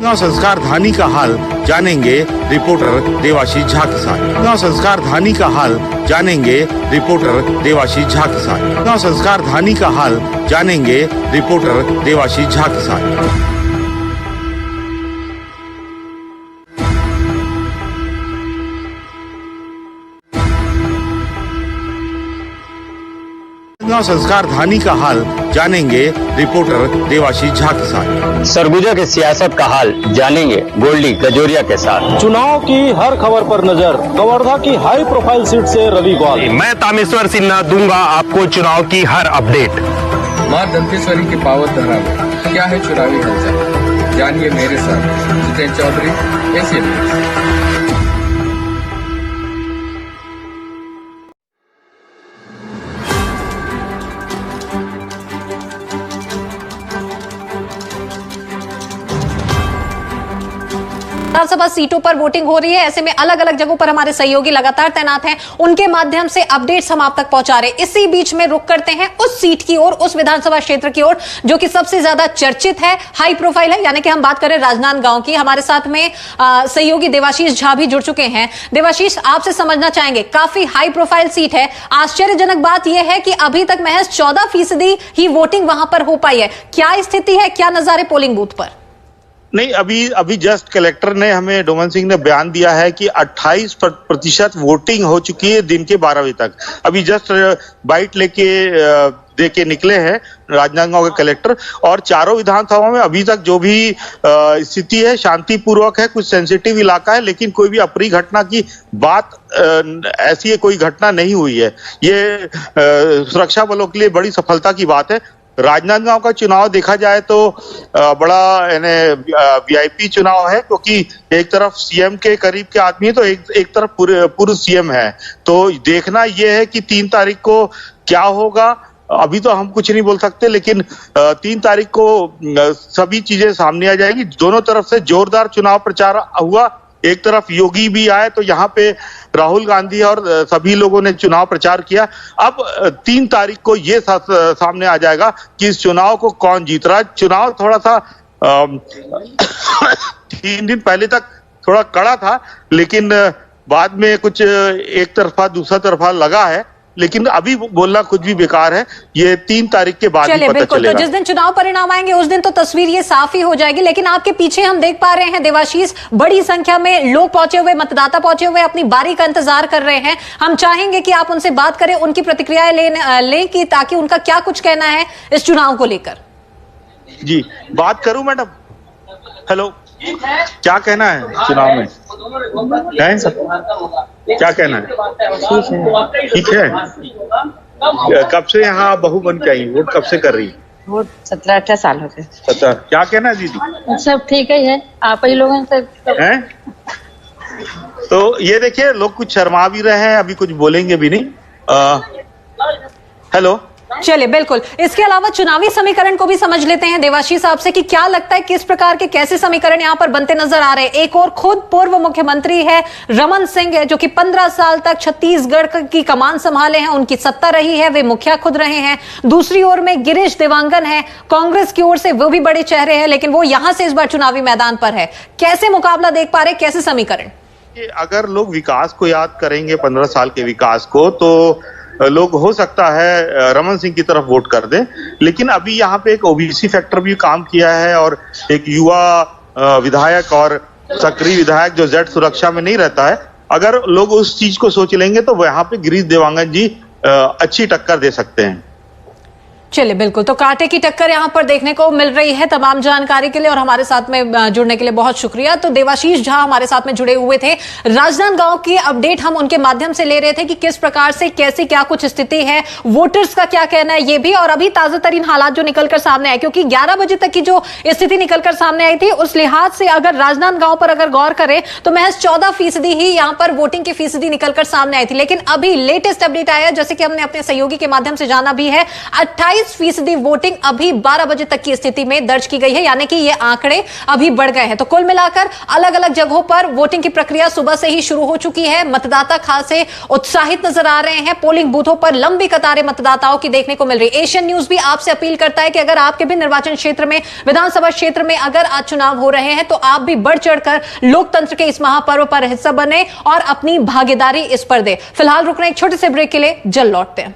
गांव संस्कार धानी का हाल जानेंगे रिपोर्टर देवाशीष झा के साथ। गांव संस्कार धानी का हाल जानेंगे रिपोर्टर देवाशीष झा के साथ। गांव संस्कार धानी का हाल जानेंगे रिपोर्टर देवाशीष झा के साथ। गांव संस्कार धानी का हाल जानेंगे रिपोर्टर देवाशीष झा के साथ। सरगुजा के सियासत का हाल जानेंगे गोल्डी गजोरिया के साथ। चुनाव की हर खबर पर नजर, कवर्धा की हाई प्रोफाइल सीट से रवि गौल। मैं तामेश्वर सिन्हा दूंगा आपको चुनाव की हर अपडेट। मां दंतेश्वरी के पावन धरा में क्या है चुनावी हलचल, जानिए मेरे साथ जितेंद्र चौधरी एशियन। विधानसभा सीटों पर वोटिंग हो रही है, ऐसे में अलग अलग जगहों पर हमारे सहयोगी लगातार तैनात हैं, उनके माध्यम से अपडेट्स हम आप तक पहुंचा रहे हैं। इसी बीच में रुक करते हैं उस सीट की ओर, उस विधानसभा क्षेत्र की ओर जो कि सबसे ज्यादा चर्चित है, हाई प्रोफाइल है, यानी कि हम बात करें राजनांदगांव की। हमारे साथ में सहयोगी देवाशीष झा भी जुड़ चुके हैं। देवाशीष, आपसे समझना चाहेंगे, काफी हाई प्रोफाइल सीट है, आश्चर्यजनक बात यह है कि अभी तक महज 14% ही वोटिंग वहां पर हो पाई है। क्या स्थिति है, क्या नजारे पोलिंग बूथ पर? नहीं, अभी जस्ट कलेक्टर ने हमें, डोमन सिंह ने बयान दिया है कि 28% वोटिंग हो चुकी है दिन के 12 बजे तक। अभी जस्ट बाइट दे के निकले हैं राजनांदगांव के कलेक्टर, और चारों विधानसभाओं में अभी तक जो भी स्थिति है शांतिपूर्वक है। कुछ सेंसिटिव इलाका है, लेकिन कोई भी अप्रिय घटना की बात ऐसी कोई घटना नहीं हुई है। ये सुरक्षा बलों के लिए बड़ी सफलता की बात है। राजनांदगांव का चुनाव देखा जाए तो बड़ा वीआईपी चुनाव है, क्योंकि एक तरफ सीएम के करीब के आदमी है तो एक तरफ पूर्व सीएम है। तो देखना यह है कि 3 तारीख को क्या होगा, अभी तो हम कुछ नहीं बोल सकते, लेकिन 3 तारीख को सभी चीजें सामने आ जाएगी। दोनों तरफ से जोरदार चुनाव प्रचार हुआ। एक तरफ योगी भी आए तो यहाँ पे राहुल गांधी और सभी लोगों ने चुनाव प्रचार किया। अब 3 तारीख को ये सामने आ जाएगा कि इस चुनाव को कौन जीत रहा है। चुनाव थोड़ा सा 3 दिन पहले तक थोड़ा कड़ा था, लेकिन बाद में कुछ एक तरफा दूसरा तरफा लगा है, लेकिन अभी बोलना कुछ भी बेकार है। ये 3 तारीख के बाद ही पता चलेगा। तो जिस दिन चुनाव परिणाम आएंगे उस दिन तो तस्वीर ये साफ ही हो जाएगी। लेकिन आपके पीछे हम देख पा रहे हैं देवाशीष, बड़ी संख्या में लोग पहुंचे हुए, मतदाता पहुंचे हुए अपनी बारी का इंतजार कर रहे हैं। हम चाहेंगे कि आप उनसे बात करें, उनकी प्रतिक्रियाएं लें कि ताकि उनका क्या कुछ कहना है इस चुनाव को लेकर। जी, बात करूं मैडम? हेलो, क्या कहना है चुनाव में? है सब क्या कहना है? ठीक है। कब से यहाँ बहू बन के आई, वोट कब से कर रही है? वोट 17-18 साल हो गए। 17। क्या कहना है दीदी? सब ठीक ही है, आप ही लोग हैं। तो ये देखिए, लोग कुछ शर्मा भी रहे हैं, अभी कुछ बोलेंगे भी नहीं। हेलो, चलिए, बिल्कुल। इसके अलावा चुनावी समीकरण को भी समझ लेते हैं देवाशीष साहब से कि क्या लगता है किस प्रकार के कैसे समीकरण यहां पर बनते नजर आ रहे हैं। एक और खुद पूर्व मुख्यमंत्री है रमन सिंह है, जो कि 15 साल तक छत्तीसगढ़ की कमान संभाले हैं, उनकी सत्ता रही है, वे मुखिया खुद रहे हैं। दूसरी ओर में गिरीश देवांगन है, कांग्रेस की ओर से वो भी बड़े चेहरे हैं, लेकिन वो यहां से इस बार चुनावी मैदान पर है। कैसे मुकाबला देख पा रहे, कैसे समीकरण? अगर लोग विकास को याद करेंगे, 15 साल के विकास को, तो लोग हो सकता है रमन सिंह की तरफ वोट कर दें। लेकिन अभी यहाँ पे एक ओबीसी फैक्टर भी काम किया है, और एक युवा विधायक और सक्रिय विधायक जो जेड सुरक्षा में नहीं रहता है, अगर लोग उस चीज को सोच लेंगे तो यहाँ पे गिरीश देवांगन जी अच्छी टक्कर दे सकते हैं। चलिए, बिल्कुल। तो कांटे की टक्कर यहां पर देखने को मिल रही है। तमाम जानकारी के लिए और हमारे साथ में जुड़ने के लिए बहुत शुक्रिया। तो देवाशीष झा हमारे साथ में जुड़े हुए थे। राजनांदगांव की अपडेट हम उनके माध्यम से ले रहे थे कि किस प्रकार से कैसी क्या कुछ स्थिति है, वोटर्स का क्या कहना है, ये भी, और अभी ताजा तरीन हालात जो निकलकर सामने आए, क्योंकि 11 बजे तक की जो स्थिति निकलकर सामने आई थी, उस लिहाज से अगर राजनांदगांव पर अगर गौर करें तो महज 14% ही यहां पर वोटिंग की फीसदी निकलकर सामने आई थी। लेकिन अभी लेटेस्ट अपडेट आया, जैसे कि हमने अपने सहयोगी के माध्यम से जाना भी है, 28 28% वोटिंग अभी 12 बजे तक की स्थिति में दर्ज की गई है, यानी कि ये आंकड़े अभी बढ़ गए हैं। तो कुल मिलाकर अलग अलग जगहों पर वोटिंग की प्रक्रिया सुबह से ही शुरू हो चुकी है। मतदाता खासे उत्साहित नजर आ रहे हैं। पोलिंग बूथों पर लंबी कतारें मतदाताओं की देखने को मिल रही है। एशियन न्यूज भी आपसे अपील करता है कि अगर आपके भी निर्वाचन क्षेत्र में, विधानसभा क्षेत्र में अगर आज चुनाव हो रहे हैं तो आप भी बढ़ चढ़कर लोकतंत्र के इस महापर्व पर हिस्सा बने और अपनी भागीदारी इस पर दे। फिलहाल रुकने एक छोटे से ब्रेक के लिए जल्द लौटते हैं।